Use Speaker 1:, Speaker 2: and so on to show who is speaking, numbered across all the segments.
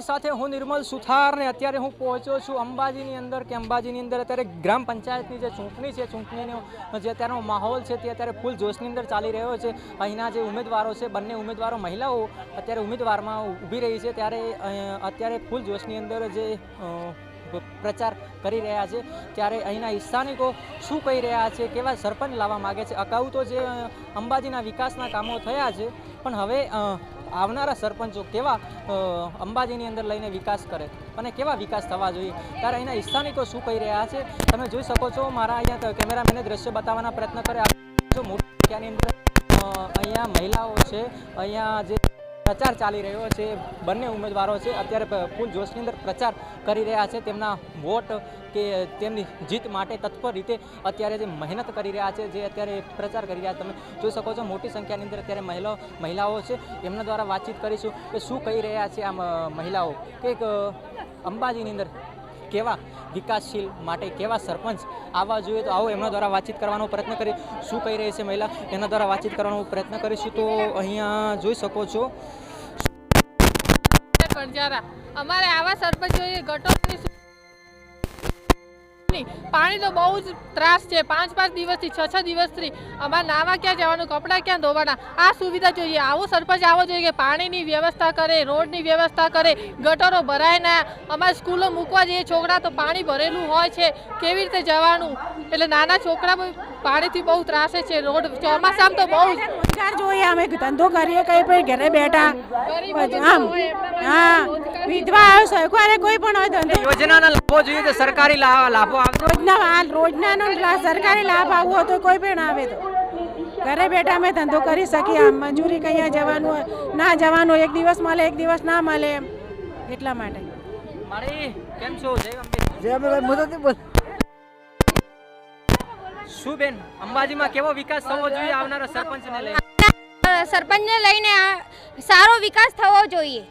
Speaker 1: સાથે હું નિર્મલ સુથાર ને અત્યારે હું પહોંચ્યો છું અંબાજીની અંદર કે અંબાજીની અંદર અત્યારે ગ્રામ પંચાયતની જે ચૂંટણી છે ચૂંટણીનો જે અત્યારનો માહોલ છે તે અત્યારે ફૂલ જોશની અંદર ચાલી રહ્યો છે। અહીંના જે ઉમેદવારો છે બંને ઉમેદવારો મહિલાઓ અત્યારે ઉમેદવારમાં ઊભી રહી છે ત્યારે અત્યારે ફૂલ જોશની અંદર જે પ્રચાર કરી રહ્યા છે ત્યારે અહીંના સ્થાનિકો શું કહી રહ્યા છે, કેવા સરપંચ લાવવા માગે છે। અગાઉ તો જે અંબાજીના વિકાસના કામો થયા છે પણ હવે આવનારા સરપંચો કેવા અંબાજીની અંદર લઈને વિકાસ કરે અને કેવા વિકાસ થવા જોઈએ ત્યારે અહીંના સ્થાનિકો શું કહી રહ્યા છે તમે જોઈ શકો છો। મારા અહીંયા કેમેરામેને દ્રશ્ય બતાવવાના પ્રયત્ન કરે મોટી સંખ્યાની અંદર અહીંયા મહિલાઓ છે, અહીંયા જે પ્રચાર ચાલી રહ્યો છે બંને ઉમેદવારો છે અત્યારે ફૂલ જોશની અંદર પ્રચાર કરી રહ્યા છે। તેમના વોટ કે તેમની જીત માટે તત્પર રીતે અત્યારે જે મહેનત કરી રહ્યા છે, જે અત્યારે પ્રચાર કરી રહ્યા તમે જોઈ શકો છો। મોટી સંખ્યાની અંદર અત્યારે મહિલાઓ છે, એમના દ્વારા વાતચીત કરીશું કે શું કહી રહ્યા છે આ મહિલાઓ કે અંબાજીની અંદર કેવા વિકાસશીલ માટે કેવા સરપંચ આવવા જોઈએ। તો આવો એમના દ્વારા વાતચીત કરવાનો પ્રયત્ન કરી શું કહી રહી છે મહિલા એના દ્વારા વાતચીત કરવાનો પ્રયત્ન કરીશું। તો અહીંયા જોઈ શકો છો
Speaker 2: અમારે આવા સરપંચ જોઈએ। ગટોની પાણી તો બહુ જ ત્રાસ છે। 5-5 દિવસથી 6-6 દિવસથી અમારે નાવા ક્યાં જવાનું, કપડાં ક્યાં ધોવાના, આ સુવિધા જોઈએ। આવો સરપંચ આવો જોઈએ કે પાણીની વ્યવસ્થા કરે, રોડની વ્યવસ્થા કરે, ગટરો ભરાય ના। અમારે સ્કૂલો મૂકવા જઈએ છોકરા તો પાણી ભરેલું હોય છે, કેવી રીતે જવાનું? એટલે નાના છોકરા પાણીથી બહુ ત્રાસે છે। રોડ ચોમાસામાં તો બહુ
Speaker 3: રોજગાર જોઈએ। અમે ધંધો કરીએ કઈ પણ ઘરે બેઠા આમ હા વિધવા સરકારે કોઈ પણ હોય ધંધો
Speaker 1: યોજનાના લાભો જોઈએ તો સરકારી લાભો
Speaker 3: રોજનાનો સરકારી લાભ આવવો તો કોઈ પણ આવે તો ઘરે બેઠા અમે ધંધો કરી શકીએ। આમ મજૂરી કયા જવાનું હોય ના જવાનું, એક દિવસ મળે એક દિવસ ના મળે એમ એટલા માટે।
Speaker 1: મારી કેમ છો?
Speaker 4: જય અંબે મોદતી બોલ।
Speaker 1: શું બેન અંબાજીમાં કેવો વિકાસ થવો જોઈએ આવનારા સરપંચને લઈને?
Speaker 5: સરપંચને લઈને સારો વિકાસ થવો જોઈએ।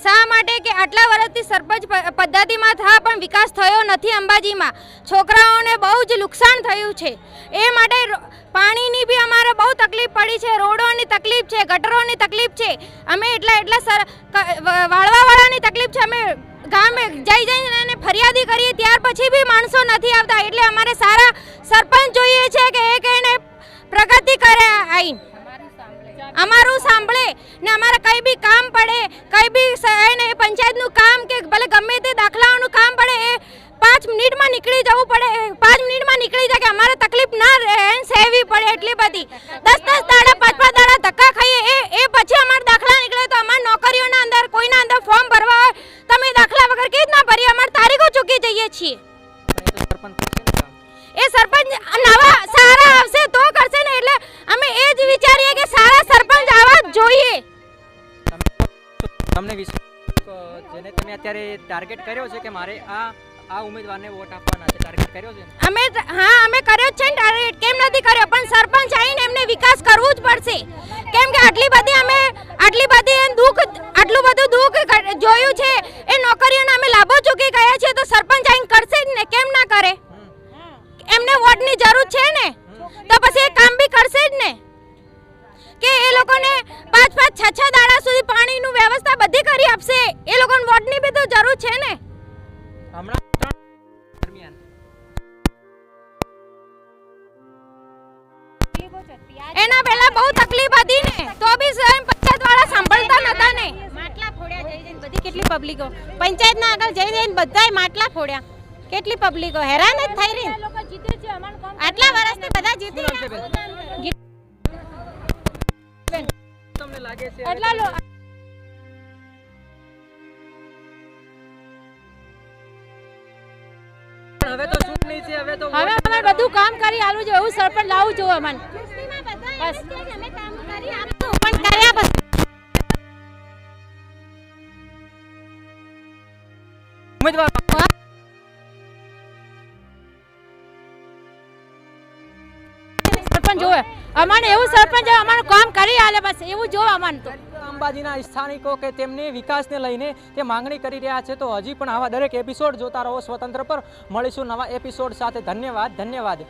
Speaker 5: શા માટે કે આટલા વર્ષથી સરપંચ પદ્ધતિમાં થા પણ વિકાસ થયો નથી અંબાજીમાં। છોકરાઓને બહુ જ નુકસાન થયું છે, એ માટે પાણીની બી અમારે બહુ તકલીફ પડી છે, રોડોની તકલીફ છે, ગટરોની તકલીફ છે, અમે એટલા વાળવાવાળાની તકલીફ છે। અમે ગામે જઈને ફરિયાદી કરીએ ત્યાર પછી બી માણસો નથી આવતા। એટલે અમારે સારા સરપંચ જોઈએ છે કે એક એને પ્રગતિ કરે, આવીને અમારું સાંભળે ને અમારે કંઈ બી કામ પડે, કંઈ બી પંચાયતનું કામ કે ભલે ગમે તે દાખલાઓનું કામ પડે એ 5 મિનિટમાં નીકળી જવું પડે, 5 મિનિટમાં નીકળી જાય કે અમારે તકલીફ ના સહેવી પડે એટલી બધી। 10-10 દાડા 5-5 દાડા ધક્કા ખાઈએ એ પછી અમારા દાખલા નીકળે તો અમારી નોકરીઓના અંદર કોઈના અંદર ફોર્મ ભરવા હોય તમે દાખલા વગર કેવી રીતના ભરીએ? અમારી તારીખો ચૂકી જઈએ છીએ। એ સરપંચ નવા સારા આવશે તો કરશે ને, એટલે અમે એ જ વિચારીએ કે સારા સરપંચ આવવા જોઈએ।
Speaker 1: તમને જેને તમે અત્યારે ટાર્ગેટ કર્યો છે કે મારે આ ઉમેદવારને વોટ આપવાના છે, ટાર્ગેટ કર્યો છે? અમે
Speaker 5: કર્યો છે ને ટાર્ગેટ, કેમ નથી કર્યો? પણ સરપંચ આવીને એમને વિકાસ કરવું જ પડશે, કેમ કે આટલું બધું દુઃખ જોયું છે, એ નોકરીઓના અમે લાભો ચૂકી ગયા છે તો સરપંચ આવીને કરશે જ ને, કેમ ના કરે? એમને વોટની જરૂર છે ને તો પછી એ કામ બી કરશે જ ને કે એ લોકોને 5-5 6-6 દાડા સુધી પાણીનું વ્યવસ્થા બધી કરી આપશે। એ લોકોને વોટની બી તો જરૂર છે ને। એના પહેલા બહુ તકલીફ હતી ને તો બી પંચાયત વાળા સાંભળતા નતા ને। માટલા ફોડ્યા જઈને બધી કેટલી પબ્લિકો પંચાયતના આગળ જઈને બધાય માટલા ફોડ્યા, કેટલી પબ્લિકો હેરાન જ થઈ રહી। આટલા વર્ષથી બધા જીતી
Speaker 1: તમને લાગે છે હવે તો ચૂંટણી છે, હવે
Speaker 3: અમે બધું કામ કરી આલું છે, એવું સરપંચ લાવવું જોઈએ અમને બસ
Speaker 5: અમે કામ કરી આપશું પણ કર્યા પછી
Speaker 1: ઉમેદવાર
Speaker 3: સરપંચ જોવે અમને, એવું સરપંચ અમારું કામ કરી આલે બસ એવું જોવે અમને। તો
Speaker 1: અંબાજીના સ્થાનિકો કે તેમની વિકાસને લઈને તે માંગણી કરી રહ્યા છે। તો હજી પણ આવા દરેક એપિસોડ જોતા રહો સ્વતંત્ર પર। મળીશું નવા એપિસોડ સાથે। ધન્યવાદ।